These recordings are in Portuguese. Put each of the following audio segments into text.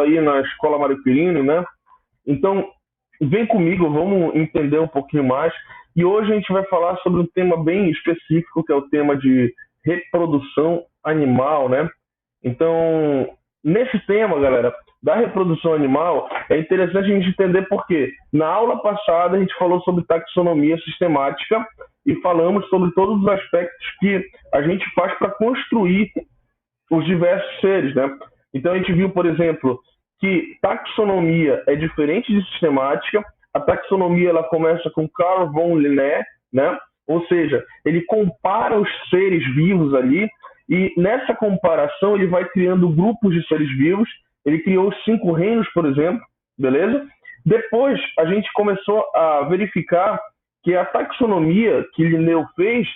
aí na escola Mário Quirino, né? Então, vem comigo, vamos entender um pouquinho mais. E hoje a gente vai falar sobre um tema bem específico, que é o tema de reprodução animal, né? Então, nesse tema, galera, da reprodução animal, é interessante a gente entender por quê. Na aula passada, a gente falou sobre taxonomia sistemática e falamos sobre todos os aspectos que a gente faz para construir os diversos seres, né? Então, a gente viu, por exemplo, que taxonomia é diferente de sistemática. A taxonomia ela começa com Carl von Linné, né? Ou seja, ele compara os seres vivos ali e nessa comparação ele vai criando grupos de seres vivos. Ele criou os 5 reinos, por exemplo, beleza? Depois a gente começou a verificar que a taxonomia que Linneu fez,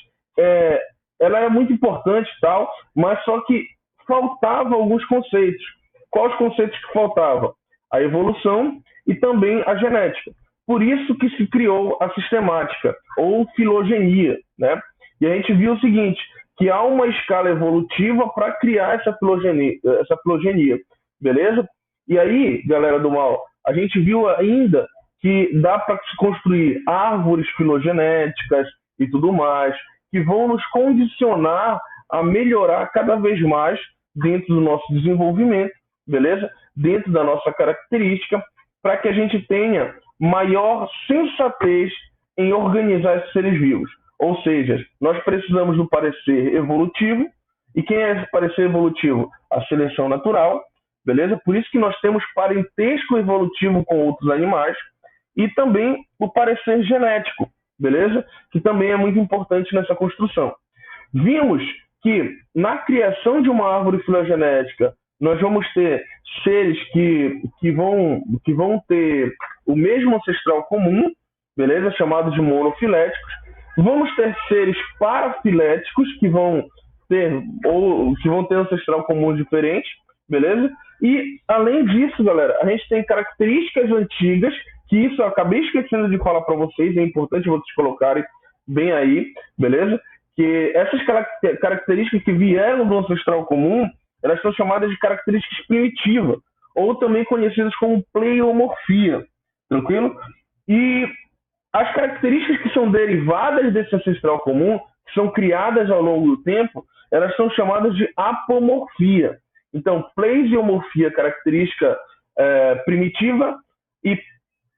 ela é muito importante e tal, mas só que faltavam alguns conceitos. Quais os conceitos que faltavam? A evolução e também a genética. Por isso que se criou a sistemática, ou filogenia, né? E a gente viu o seguinte, que há uma escala evolutiva para criar essa filogenia, beleza? E aí, galera do mal, a gente viu ainda que dá para se construir árvores filogenéticas e tudo mais, que vão nos condicionar a melhorar cada vez mais dentro do nosso desenvolvimento, beleza? Dentro da nossa característica, para que a gente tenha maior sensatez em organizar esses seres vivos. Ou seja, nós precisamos do parecer evolutivo. E quem é esse parecer evolutivo? A seleção natural, beleza? Por isso que nós temos parentesco evolutivo com outros animais e também o parecer genético, beleza? Que também é muito importante nessa construção. Vimos que na criação de uma árvore filogenética nós vamos ter seres que vão ter o mesmo ancestral comum, beleza? Chamados de monofiléticos. Vamos ter seres parafiléticos que vão ter ancestral comum diferente, beleza? E, além disso, galera, a gente tem características antigas, que isso eu acabei esquecendo de falar para vocês, é importante vocês colocarem bem aí, beleza? Que essas características que vieram do ancestral comum, elas são chamadas de características primitivas, ou também conhecidas como pleiomorfia, tranquilo? E as características que são derivadas desse ancestral comum, que são criadas ao longo do tempo, elas são chamadas de apomorfia. Então, plesiomorfia, característica primitiva, e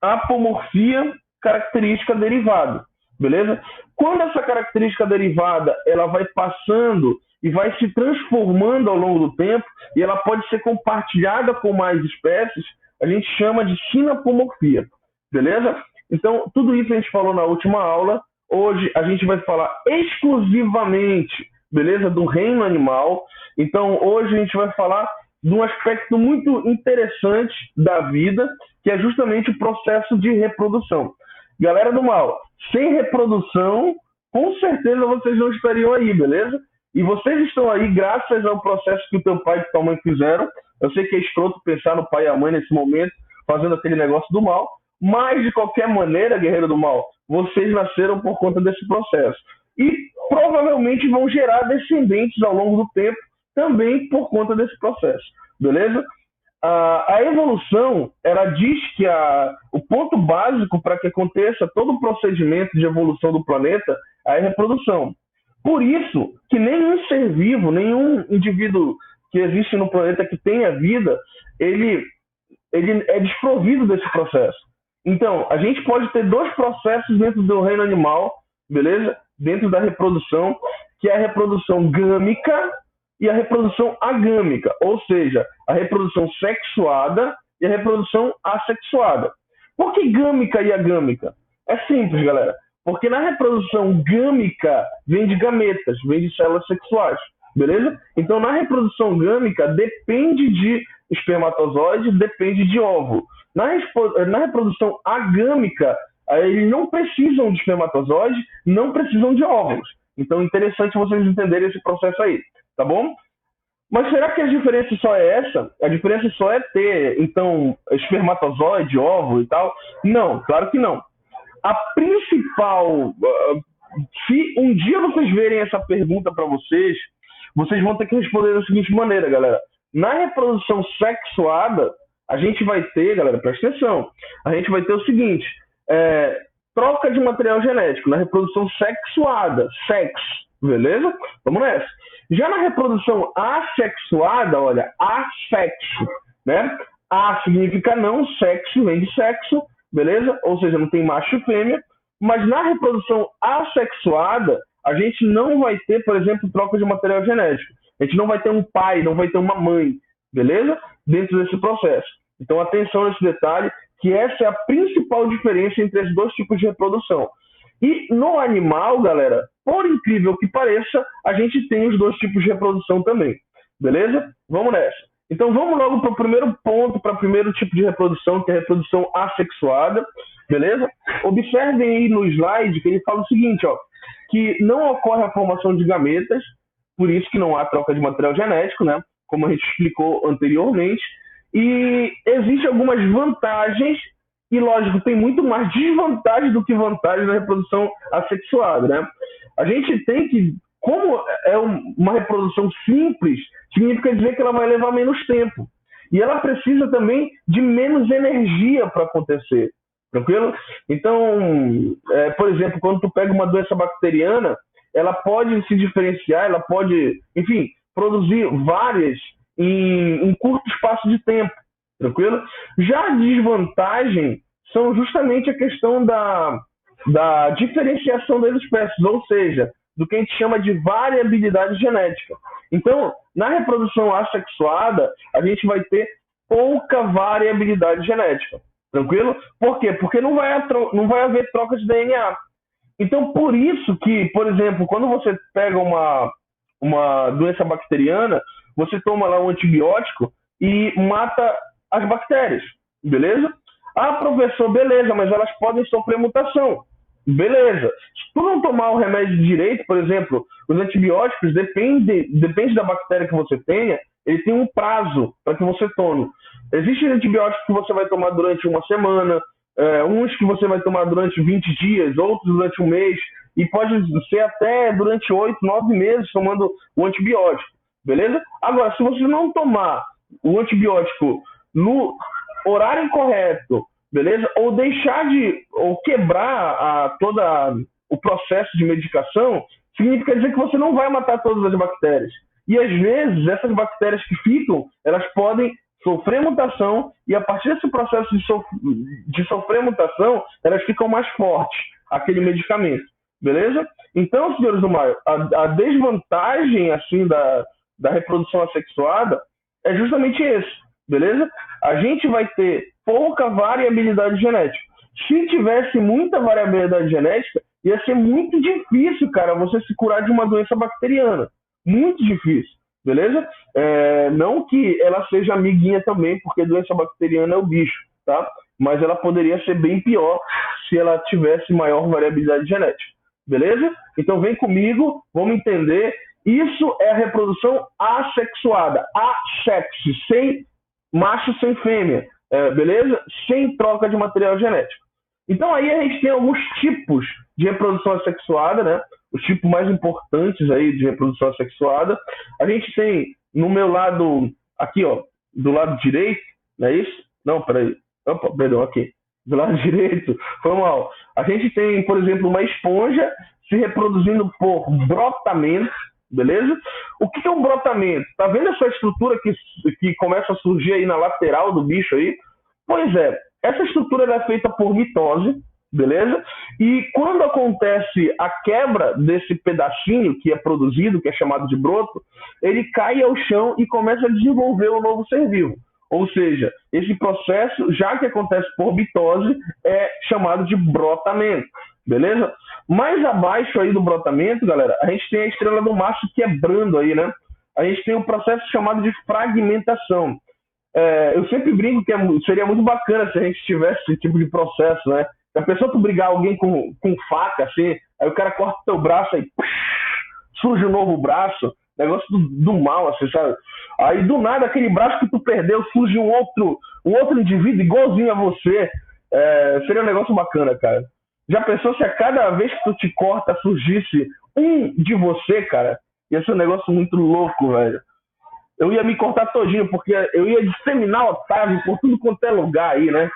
apomorfia, característica derivada, beleza? Quando essa característica derivada ela vai passando e vai se transformando ao longo do tempo, e ela pode ser compartilhada com mais espécies, a gente chama de sinapomorfia, beleza? Então, tudo isso a gente falou na última aula. Hoje a gente vai falar exclusivamente, beleza, do reino animal. Então, hoje a gente vai falar de um aspecto muito interessante da vida, que é justamente o processo de reprodução. Galera do mal, sem reprodução, com certeza vocês não estariam aí, beleza? E vocês estão aí graças ao processo que o teu pai e tua mãe fizeram. Eu sei que é escroto pensar no pai e a mãe nesse momento, fazendo aquele negócio do mal, mas, de qualquer maneira, guerreiro do mal, vocês nasceram por conta desse processo. E provavelmente vão gerar descendentes ao longo do tempo também por conta desse processo. Beleza? A evolução, ela diz que o ponto básico para que aconteça todo o procedimento de evolução do planeta é a reprodução. Por isso que nenhum ser vivo, nenhum indivíduo que existe no planeta que tenha vida, ele é desprovido desse processo. Então, a gente pode ter 2 processos dentro do reino animal, beleza? Dentro da reprodução, que é a reprodução gâmica e a reprodução agâmica, ou seja, a reprodução sexuada e a reprodução assexuada. Por que gâmica e agâmica? É simples, galera. Porque na reprodução gâmica vem de gametas, vem de células sexuais, beleza? Então, na reprodução gâmica depende de espermatozoide, depende de óvulo. Na reprodução agâmica, eles não precisam de espermatozoide, não precisam de óvulos. Então, é interessante vocês entenderem esse processo aí, tá bom? Mas será que a diferença só é essa? A diferença só é ter, então, espermatozoide, óvulo e tal? Não, claro que não. A principal... Se um dia vocês verem essa pergunta para vocês vão ter que responder da seguinte maneira, galera. Na reprodução sexuada, a gente vai ter, galera, presta atenção, a gente vai ter o seguinte, troca de material genético na reprodução sexuada, sexo, beleza? Vamos nessa. Já na reprodução assexuada, olha, assexo, né? A significa não, sexo vem de sexo, beleza? Ou seja, não tem macho e fêmea. Mas na reprodução assexuada, a gente não vai ter, por exemplo, troca de material genético. A gente não vai ter um pai, não vai ter uma mãe, beleza? Dentro desse processo. Então, atenção nesse detalhe, que essa é a principal diferença entre esses dois tipos de reprodução. E no animal, galera, por incrível que pareça, a gente tem os dois tipos de reprodução também, beleza? Vamos nessa. Então, vamos logo para o primeiro ponto, para o primeiro tipo de reprodução, que é a reprodução assexuada, beleza? Observem aí no slide que ele fala o seguinte, ó, que não ocorre a formação de gametas, por isso que não há troca de material genético, né? Como a gente explicou anteriormente. E existem algumas vantagens, e lógico, tem muito mais desvantagem do que vantagem na reprodução assexuada, né? A gente tem que, como é uma reprodução simples, significa dizer que ela vai levar menos tempo. E ela precisa também de menos energia para acontecer. Tranquilo? Então, por exemplo, quando tu pega uma doença bacteriana, ela pode se diferenciar, ela pode, enfim, produzir várias em curto espaço de tempo. Tranquilo? Já a desvantagem são justamente a questão da diferenciação das espécies, ou seja, do que a gente chama de variabilidade genética. Então, na reprodução assexuada, a gente vai ter pouca variabilidade genética. Tranquilo? Por quê? Porque não vai haver troca de DNA. Então, por isso que, por exemplo, quando você pega uma doença bacteriana, você toma lá um antibiótico e mata as bactérias. Beleza? Ah, professor, beleza, mas elas podem sofrer mutação. Beleza. Se tu não tomar o remédio direito, por exemplo, os antibióticos, depende da bactéria que você tenha, ele tem um prazo para que você tome. Existem antibióticos que você vai tomar durante uma semana, uns que você vai tomar durante 20 dias, outros durante um mês, e pode ser até durante 8, 9 meses tomando o antibiótico, beleza? Agora, se você não tomar o antibiótico no horário incorreto, beleza? Ou deixar ou quebrar todo o processo de medicação, significa dizer que você não vai matar todas as bactérias. E às vezes, essas bactérias que ficam, elas podem sofrer mutação, e a partir desse processo de sofrer mutação, elas ficam mais fortes, aquele medicamento. Beleza? Então, senhores do Maio, a desvantagem assim, da reprodução assexuada é justamente esse. Beleza? A gente vai ter pouca variabilidade genética. Se tivesse muita variabilidade genética, ia ser muito difícil, cara, você se curar de uma doença bacteriana. Muito difícil. Beleza? Não que ela seja amiguinha também, porque doença bacteriana é o bicho, tá? Mas ela poderia ser bem pior se ela tivesse maior variabilidade genética. Beleza? Então vem comigo, vamos entender. Isso é a reprodução assexuada. Assexo, sem macho, sem fêmea. Beleza? Sem troca de material genético. Então aí a gente tem alguns tipos de reprodução assexuada, né? Os tipos mais importantes aí de reprodução assexuada. A gente tem no meu lado, aqui ó, do lado direito, não é isso? Não, peraí. Opa, perdão, aqui. Do lado direito, foi mal. A gente tem, por exemplo, uma esponja se reproduzindo por brotamento, beleza? O que é um brotamento? Tá vendo essa estrutura que começa a surgir aí na lateral do bicho aí? Pois é, essa estrutura é feita por mitose, beleza? E quando acontece a quebra desse pedacinho que é produzido, que é chamado de broto, ele cai ao chão e começa a desenvolver um novo ser vivo. Ou seja, esse processo, já que acontece por mitose, é chamado de brotamento, beleza? Mais abaixo aí do brotamento, galera, a gente tem a estrela do macho quebrando aí, né? A gente tem um processo chamado de fragmentação. Eu sempre brinco que seria muito bacana se a gente tivesse esse tipo de processo, né? A pessoa tu brigar alguém com faca, assim, aí o cara corta o teu braço, aí surge um novo braço, negócio do mal, assim, sabe? Aí do nada, aquele braço que tu perdeu, surge um outro indivíduo igualzinho a você. Seria um negócio bacana, cara. Já pensou se a cada vez que tu te corta surgisse um de você, cara? Ia ser um negócio muito louco, velho. eu ia me cortar todinho, porque eu ia disseminar Otávio por tudo quanto é lugar aí, né?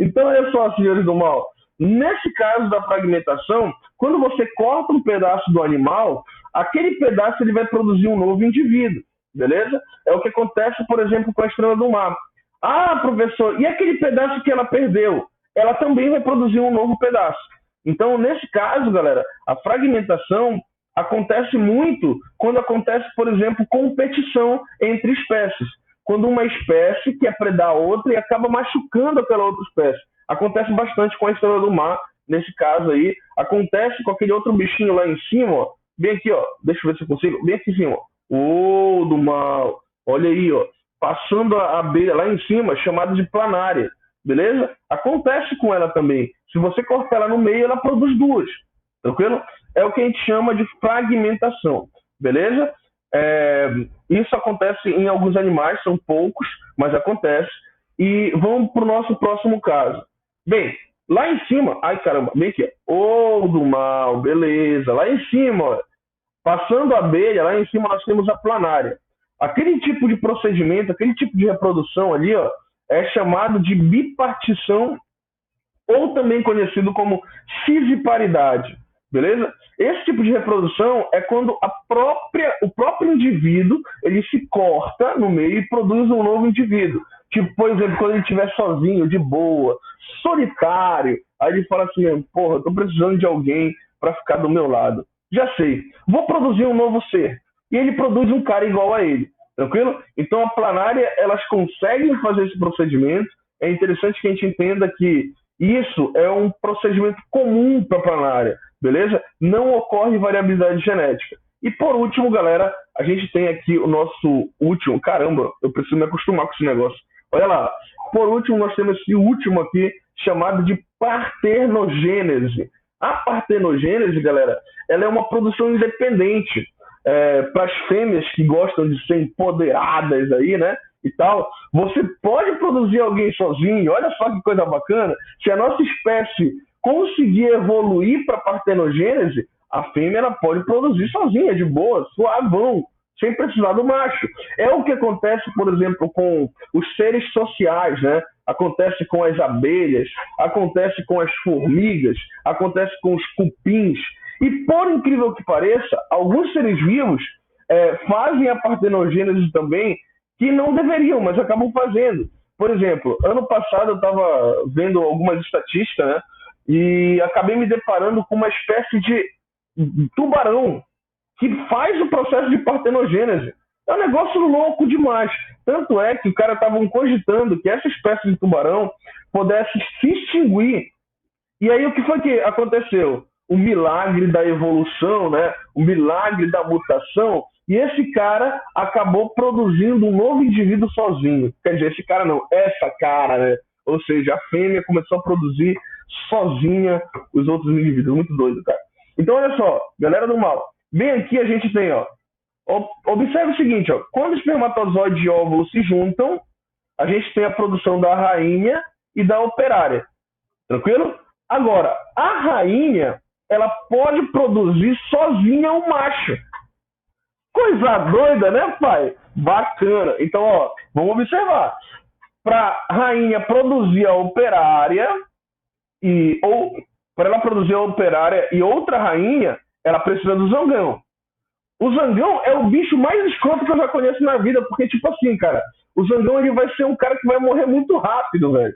Então, olha só, senhores do mal. Nesse caso da fragmentação, quando você corta um pedaço do animal, aquele pedaço ele vai produzir um novo indivíduo, beleza? É o que acontece, por exemplo, com a estrela do mar. Ah, professor, e aquele pedaço que ela perdeu? Ela também vai produzir um novo pedaço. Então, nesse caso, galera, a fragmentação acontece muito quando acontece, por exemplo, competição entre espécies. Quando uma espécie quer predar a outra e acaba machucando aquela outra espécie. Acontece bastante com a estrela do mar, nesse caso aí. Acontece com aquele outro bichinho lá em cima, ó. Bem aqui, ó. Deixa eu ver se eu consigo. Bem aqui em cima, ó. Ô, do mal. Olha aí, ó. Passando a abelha lá em cima, chamada de planária. Beleza? Acontece com ela também. Se você cortar ela no meio, ela produz duas. Tranquilo? É o que a gente chama de fragmentação. Beleza? Isso acontece em alguns animais, são poucos, mas acontece. E vamos para o nosso próximo caso. Bem, lá em cima, ai caramba, bem aqui, ô do mal, beleza, lá em cima, ó, passando a abelha, lá em cima nós temos a planária. Aquele tipo de procedimento, aquele tipo de reprodução ali, ó, é chamado de bipartição, ou também conhecido como cisparidade. Beleza? Esse tipo de reprodução é quando o próprio indivíduo ele se corta no meio e produz um novo indivíduo. Tipo, por exemplo, quando ele estiver sozinho, de boa, solitário, aí ele fala assim, porra, eu tô precisando de alguém para ficar do meu lado. Já sei, vou produzir um novo ser. E ele produz um cara igual a ele. Tranquilo? Então a planária, elas conseguem fazer esse procedimento. É interessante que a gente entenda que isso é um procedimento comum para a planária. Beleza? Não ocorre variabilidade genética. E por último, galera, a gente tem aqui o nosso último. Caramba, eu preciso me acostumar com esse negócio. Olha lá. Por último, nós temos esse último aqui, chamado de parternogênese. A parternogênese, galera, ela é uma produção independente. Para as fêmeas que gostam de ser empoderadas aí, né? E tal, você pode produzir alguém sozinho. Olha só que coisa bacana. Se a nossa espécie conseguir evoluir para a partenogênese, a fêmea ela pode produzir sozinha, de boa, suavão, sem precisar do macho. É o que acontece, por exemplo, com os seres sociais, né? Acontece com as abelhas, acontece com as formigas, acontece com os cupins. E, por incrível que pareça, alguns seres vivos fazem a partenogênese também, que não deveriam, mas acabam fazendo. Por exemplo, ano passado eu estava vendo algumas estatísticas, né? E acabei me deparando com uma espécie de tubarão que faz o processo de partenogênese. É um negócio louco demais. Tanto é que o cara estava cogitando que essa espécie de tubarão pudesse se extinguir. E aí o que foi que aconteceu? O milagre da evolução, né? O milagre da mutação. E esse cara acabou produzindo um novo indivíduo sozinho. Quer dizer, esse cara não, essa cara, né? Ou seja, a fêmea começou a produzir sozinha os outros indivíduos. Muito doido, cara. Então, olha só, galera do mal. Bem aqui a gente tem, ó. Observe o seguinte, ó. Quando espermatozoide e óvulo se juntam, a gente tem a produção da rainha e da operária. Tranquilo? Agora, a rainha, ela pode produzir sozinha um macho. Coisa doida, né, pai? Bacana. Então, ó, vamos observar. Para a rainha produzir a operária, ou para ela produzir a operária e outra rainha, ela precisa do zangão. O zangão é o bicho mais escroto que eu já conheço na vida, porque, tipo assim, cara, o zangão ele vai ser um cara que vai morrer muito rápido, velho.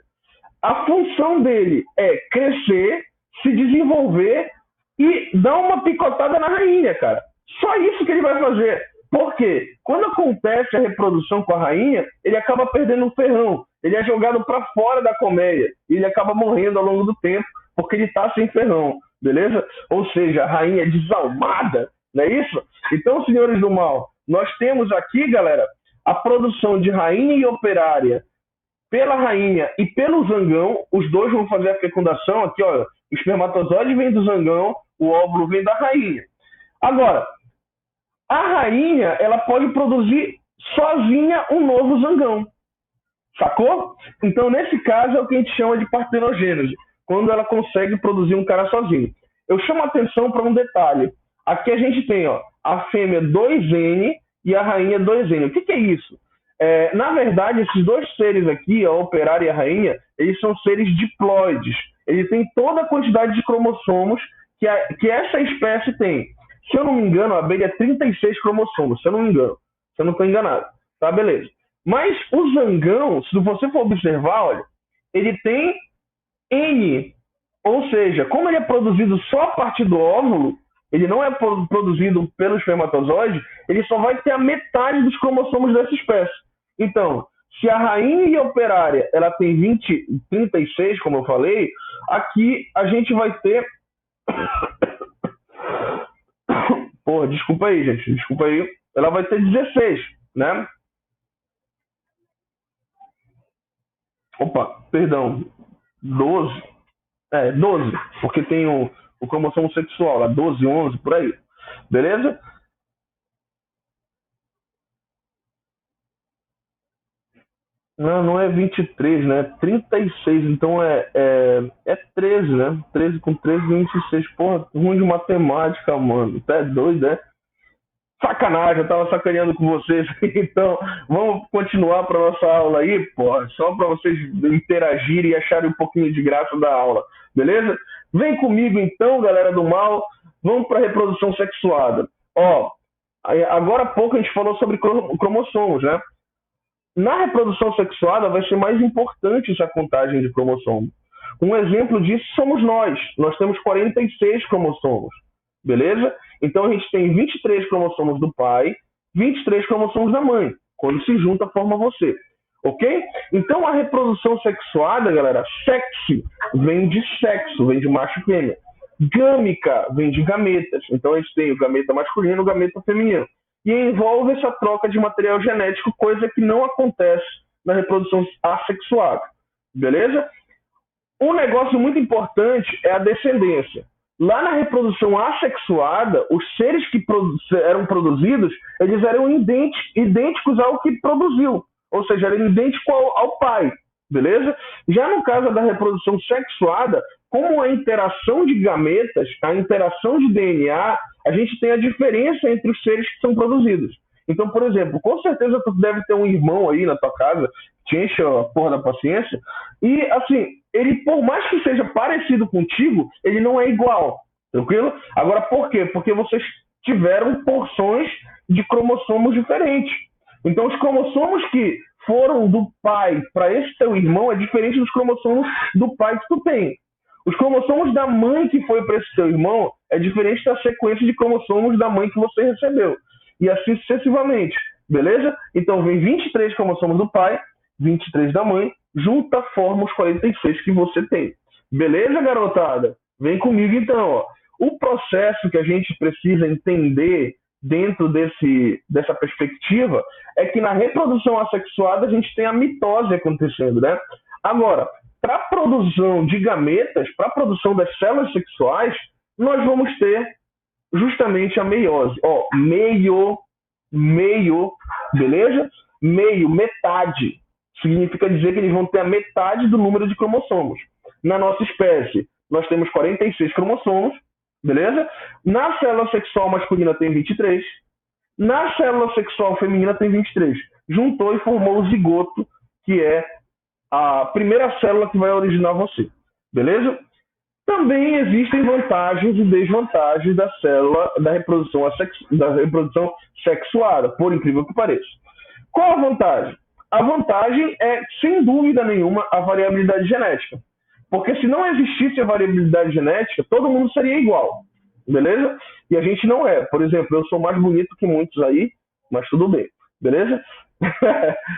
A função dele é crescer, se desenvolver e dar uma picotada na rainha, cara. Só isso que ele vai fazer. Por quê? Quando acontece a reprodução com a rainha, ele acaba perdendo o ferrão. Ele é jogado para fora da colmeia. E ele acaba morrendo ao longo do tempo, porque ele está sem ferrão. Beleza? Ou seja, a rainha é desalmada. Não é isso? Então, senhores do mal, nós temos aqui, galera, a produção de rainha e operária pela rainha e pelo zangão. Os dois vão fazer a fecundação. Aqui, ó, o espermatozoide vem do zangão, o óvulo vem da rainha. Agora, a rainha, ela pode produzir sozinha um novo zangão. Sacou? Então, nesse caso, é o que a gente chama de partenogênese, quando ela consegue produzir um cara sozinho. Eu chamo a atenção para um detalhe. Aqui a gente tem, ó, a fêmea 2N e a rainha 2N. O que é isso? Na verdade, esses dois seres aqui, a operária e a rainha, eles são seres diploides. Eles têm toda a quantidade de cromossomos que essa espécie tem. Se eu não me engano, a abelha é 36 cromossomos, se eu não me engano. Se eu não estou enganado. Tá, beleza. Mas o zangão, se você for observar, olha, ele tem N. Ou seja, como ele é produzido só a partir do óvulo, ele não é produzido pelo espermatozoide, ele só vai ter a metade dos cromossomos dessa espécie. Então, se a rainha e a operária ela tem 36, como eu falei, aqui a gente vai ter... Porra, desculpa aí, gente. Desculpa aí. Ela vai ter 16, né? Opa, perdão. 12. 12. Porque tem o cromossomo sexual, lá 12, 11, por aí. Beleza? Não é 23, né? 36, então é 13, né? 13 com 13, 26. Porra, ruim de matemática, mano. Tá doido, né? Sacanagem, eu tava sacaneando com vocês. Então, vamos continuar para nossa aula aí, pô, só para vocês interagirem e acharem um pouquinho de graça da aula, beleza? Vem comigo então, galera do mal, vamos para reprodução sexuada. Ó, agora há pouco a gente falou sobre cromossomos, né? Na reprodução sexuada vai ser mais importante essa contagem de cromossomos. Um exemplo disso somos nós. Nós temos 46 cromossomos, beleza? Então a gente tem 23 cromossomos do pai, 23 cromossomos da mãe. Quando se junta, forma você. Ok? Então a reprodução sexuada, galera, sexo vem de sexo, vem de macho e fêmea. Gâmica vem de gametas. Então a gente tem o gameta masculino e o gameta feminino. E envolve essa troca de material genético, coisa que não acontece na reprodução assexuada. Beleza? Um negócio muito importante é a descendência. Lá na reprodução assexuada, os seres que eram produzidos, eles eram idênticos ao que produziu. Ou seja, eram idênticos ao pai. Beleza? Já no caso da reprodução sexuada, como a interação de gametas, a interação de DNA, a gente tem a diferença entre os seres que são produzidos. Então, por exemplo, com certeza tu deve ter um irmão aí na tua casa, te enche a porra da paciência, e assim, ele, por mais que seja parecido contigo, ele não é igual, tranquilo? Agora, por quê? Porque vocês tiveram porções de cromossomos diferentes. Então, os cromossomos que foram do pai para esse teu irmão é diferente dos cromossomos do pai que tu tem. Os cromossomos da mãe que foi para esse teu irmão é diferente da sequência de cromossomos da mãe que você recebeu. E assim sucessivamente, beleza? Então vem 23 cromossomos do pai, 23 da mãe, junta, forma os 46 que você tem. Beleza, garotada? Vem comigo então, ó. O processo que a gente precisa entender dentro dessa perspectiva é que na reprodução assexuada a gente tem a mitose acontecendo, né? Agora, para a produção de gametas, para a produção das células sexuais, nós vamos ter justamente a meiose. Ó, meio, beleza? Meio, metade. Significa dizer que eles vão ter a metade do número de cromossomos. Na nossa espécie, nós temos 46 cromossomos, beleza? Na célula sexual masculina tem 23. Na célula sexual feminina tem 23. Juntou e formou o zigoto, que é a primeira célula que vai originar você. Beleza? Também existem vantagens e desvantagens da célula da reprodução sexuada, por incrível que pareça. Qual a vantagem? A vantagem é, sem dúvida nenhuma, a variabilidade genética. Porque se não existisse a variabilidade genética, todo mundo seria igual. Beleza? E a gente não é. Por exemplo, eu sou mais bonito que muitos aí, mas tudo bem. Beleza?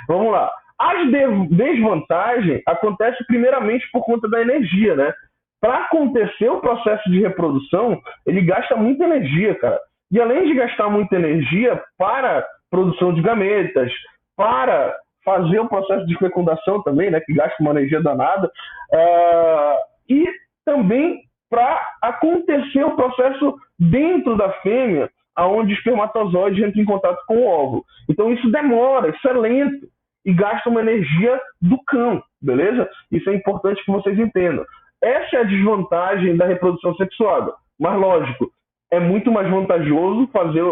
Vamos lá. As desvantagens acontecem primeiramente por conta da energia, né? Para acontecer o processo de reprodução, ele gasta muita energia, cara. E além de gastar muita energia para produção de gametas, para fazer o processo de fecundação também, né, que gasta uma energia danada, e também para acontecer o processo dentro da fêmea, onde o espermatozoide entra em contato com o óvulo. Então isso demora, isso é lento e gasta uma energia do cão, beleza? Isso é importante que vocês entendam. Essa é a desvantagem da reprodução sexuada. Mas, lógico, é muito mais vantajoso fazer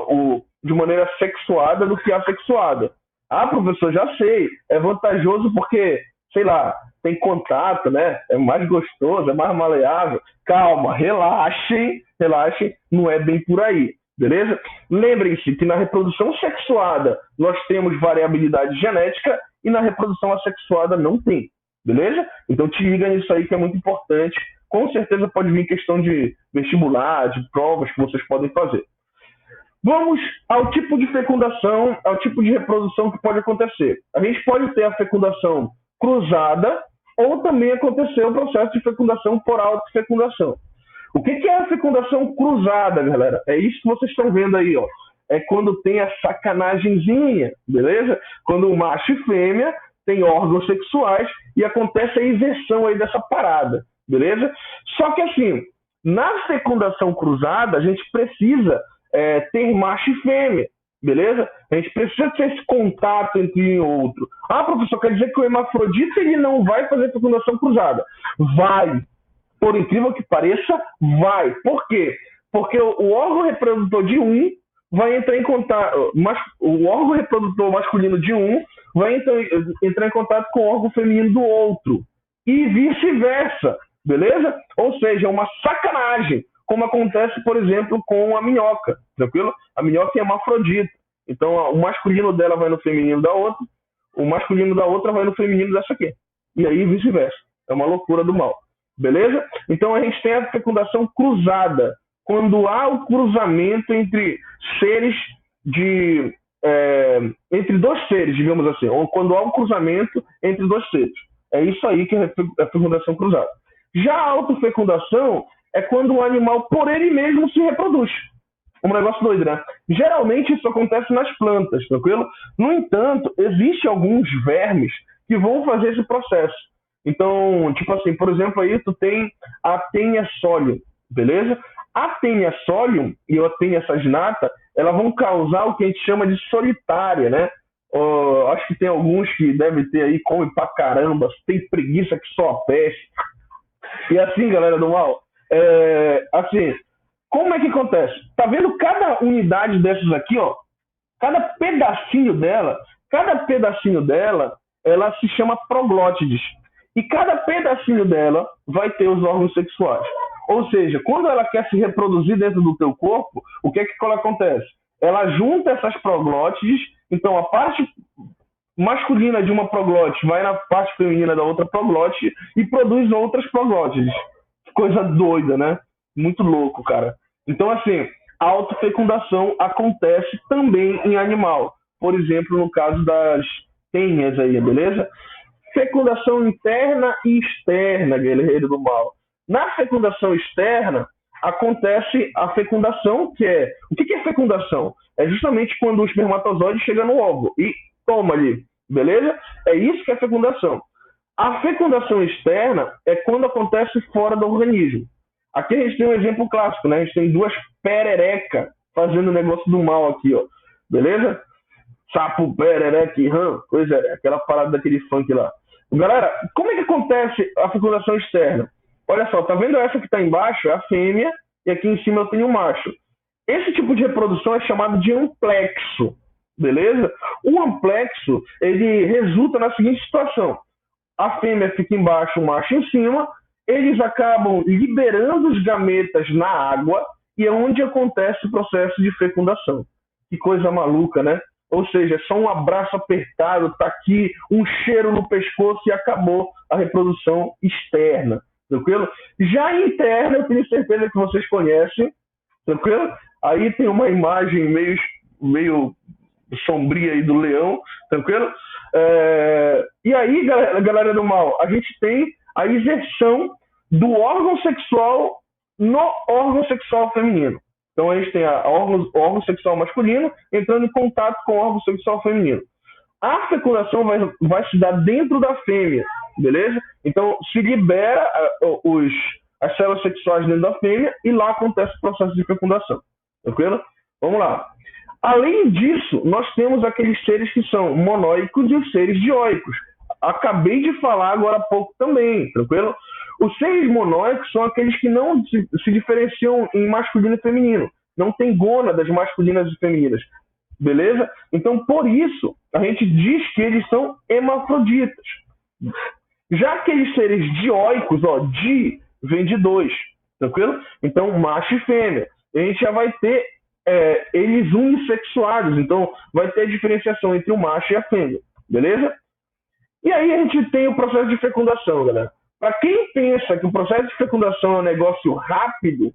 de maneira sexuada do que assexuada. Ah, professor, já sei. É vantajoso porque, sei lá, tem contato, né? É mais gostoso, é mais maleável. Calma, relaxem, relaxem, não é bem por aí, beleza? Lembrem-se que na reprodução sexuada nós temos variabilidade genética e na reprodução assexuada não tem, beleza? Então te liga nisso aí que é muito importante. Com certeza pode vir questão de vestibular, de provas que vocês podem fazer. Vamos ao tipo de fecundação, ao tipo de reprodução que pode acontecer. A gente pode ter a fecundação cruzada ou também acontecer o processo de fecundação por autofecundação. O que é a fecundação cruzada, galera? É isso que vocês estão vendo aí, ó. É quando tem a sacanagemzinha, beleza? Quando o macho e fêmea têm órgãos sexuais e acontece a inversão aí dessa parada, beleza? Só que assim, na fecundação cruzada, a gente precisa ter macho e fêmea, beleza? A gente precisa ter esse contato entre um e outro. Ah, professor, quer dizer que o hermafrodita ele não vai fazer fecundação cruzada? Vai. Por incrível que pareça, vai. Por quê? Porque o órgão reprodutor de um vai entrar em contato, o órgão reprodutor masculino de um vai entrar em contato com o órgão feminino do outro. E vice-versa, beleza? Ou seja, é uma sacanagem, como acontece, por exemplo, com a minhoca, tranquilo? A minhoca é hermafrodita. Então, o masculino dela vai no feminino da outra, o masculino da outra vai no feminino dessa aqui. E aí, vice-versa. É uma loucura do mal. Beleza? Então, a gente tem a fecundação cruzada, quando há o cruzamento entre seres entre dois seres, digamos assim, ou quando há um cruzamento entre dois seres. É isso aí que é a fecundação cruzada. Já a autofecundação é quando o animal por ele mesmo se reproduz. Um negócio doido, né? Geralmente isso acontece nas plantas, tranquilo? No entanto, existem alguns vermes que vão fazer esse processo. Então, tipo assim, por exemplo, aí tu tem a Taenia solium, beleza? A Taenia solium e a Taenia saginata, elas vão causar o que a gente chama de solitária, né? Acho que tem alguns que devem ter aí, come pra caramba, tem preguiça que só peste. E assim, galera do mal, assim, como é que acontece? Tá vendo cada unidade dessas aqui, ó? Cada pedacinho dela, ela se chama proglótides. E cada pedacinho dela vai ter os órgãos sexuais. Ou seja, quando ela quer se reproduzir dentro do teu corpo, o que ela acontece? Ela junta essas proglótides, então a parte masculina de uma proglótide vai na parte feminina da outra proglótide e produz outras proglótides. Coisa doida, né? Muito louco, cara. Então, assim, a autofecundação acontece também em animal. Por exemplo, no caso das tênias aí, beleza? Fecundação interna e externa, guerreiro do mal. Na fecundação externa, acontece a fecundação, que é... O que é fecundação? É justamente quando o espermatozoide chega no óvulo e toma ali, beleza? É isso que é fecundação. A fecundação externa é quando acontece fora do organismo. Aqui a gente tem um exemplo clássico, né? A gente tem duas pererecas fazendo o negócio do mal aqui, ó. Beleza? Sapo, perereca e rã, coisa é, aquela parada daquele funk lá. Galera, como é que acontece a fecundação externa? Olha só, tá vendo essa que tá embaixo? É a fêmea, e aqui em cima eu tenho o macho. Esse tipo de reprodução é chamado de amplexo, beleza? O amplexo, ele resulta na seguinte situação. A fêmea fica embaixo, o macho em cima, eles acabam liberando os gametas na água e é onde acontece o processo de fecundação. Que coisa maluca, né? Ou seja, só um abraço apertado, tá aqui, um cheiro no pescoço e acabou a reprodução externa, tranquilo? Já interna, eu tenho certeza que vocês conhecem, tranquilo? Aí tem uma imagem meio sombria aí do leão, tranquilo? E aí, galera do mal, a gente tem a inversão do órgão sexual no órgão sexual feminino. Então a gente tem o órgão sexual masculino entrando em contato com o órgão sexual feminino. A fecundação vai se dar dentro da fêmea, beleza? Então se libera as células sexuais dentro da fêmea e lá acontece o processo de fecundação. Tranquilo? Vamos lá. Além disso, nós temos aqueles seres que são monóicos e os seres dioicos. Acabei de falar agora há pouco também, tranquilo? Os seres monóicos são aqueles que não se diferenciam em masculino e feminino. não tem gônadas masculinas e femininas, beleza? Então, por isso, a gente diz que eles são hermafroditas. Já aqueles seres dioicos, ó, di vem de dois, tranquilo? Então, macho e fêmea. A gente já vai ter eles unissexuados, então vai ter a diferenciação entre o macho e a fêmea, beleza? E aí a gente tem o processo de fecundação, galera. Para quem pensa que o processo de fecundação é um negócio rápido,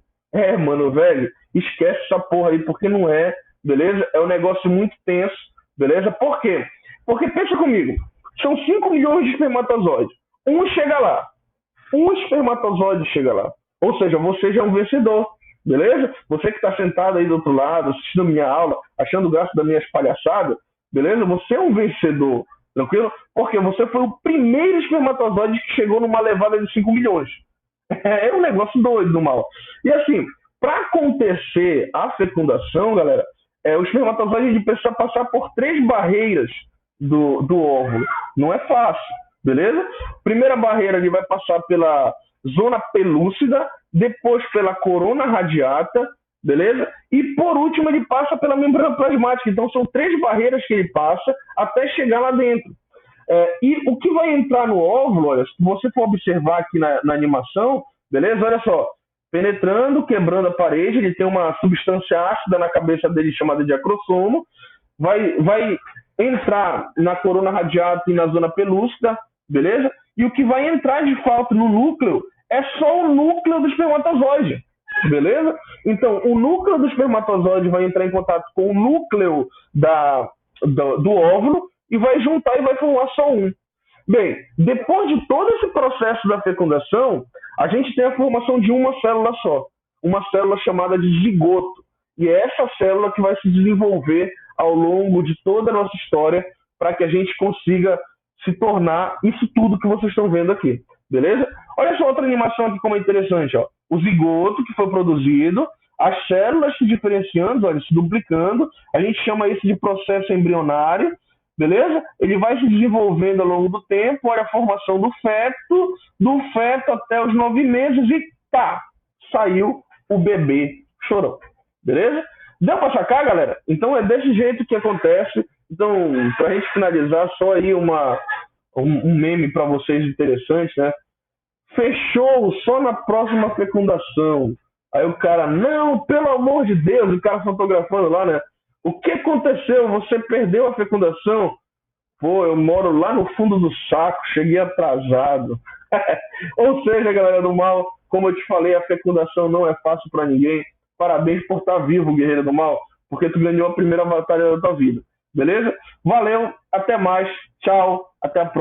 mano, velho, esquece essa porra aí, porque não é, beleza? É um negócio muito tenso, beleza? Por quê? Porque pensa comigo, são 5 milhões de espermatozoides. Um chega lá, um espermatozoide chega lá. Ou seja, você já é um vencedor, beleza? Você que está sentado aí do outro lado, assistindo a minha aula, achando graça das minhas palhaçadas, beleza? Você é um vencedor, tranquilo? Porque você foi o primeiro espermatozoide que chegou numa levada de 5 milhões. É um negócio doido do mal. E assim, para acontecer a fecundação, galera, o espermatozoide precisa passar por 3 barreiras do óvulo. Não é fácil, beleza? Primeira barreira, ele vai passar pela zona pelúcida, depois pela corona radiata, beleza? E por último ele passa pela membrana plasmática. Então são 3 barreiras que ele passa até chegar lá dentro. E o que vai entrar no óvulo, olha, se você for observar aqui na animação, beleza? Olha só, penetrando, quebrando a parede, ele tem uma substância ácida na cabeça dele chamada de acrossomo, vai entrar na corona radiata e na zona pelúcida, beleza? E o que vai entrar de fato no núcleo é só o núcleo do espermatozoide, beleza? Então, o núcleo do espermatozoide vai entrar em contato com o núcleo do óvulo e vai juntar e vai formar só um. Bem, depois de todo esse processo da fecundação, a gente tem a formação de uma célula só, uma célula chamada de zigoto. E é essa célula que vai se desenvolver ao longo de toda a nossa história para que a gente consiga se tornar isso tudo que vocês estão vendo aqui, beleza? Olha só outra animação aqui como é interessante, ó. O zigoto que foi produzido, as células se diferenciando, olha, se duplicando, a gente chama isso de processo embrionário, beleza? Ele vai se desenvolvendo ao longo do tempo, olha a formação do feto até os 9 meses e tá, saiu o bebê chorão, beleza? Deu pra sacar, galera? Então é desse jeito que acontece. Então, pra gente finalizar, só aí um meme pra vocês interessante, né? Fechou só na próxima fecundação. Aí o cara, não, pelo amor de Deus, o cara fotografando lá, né? O que aconteceu? Você perdeu a fecundação? Pô, eu moro lá no fundo do saco, cheguei atrasado. Ou seja, galera do mal, como eu te falei, a fecundação não é fácil para ninguém. Parabéns por estar vivo, guerreiro do mal, porque tu ganhou a primeira batalha da tua vida. Beleza? Valeu, até mais, tchau, até a próxima.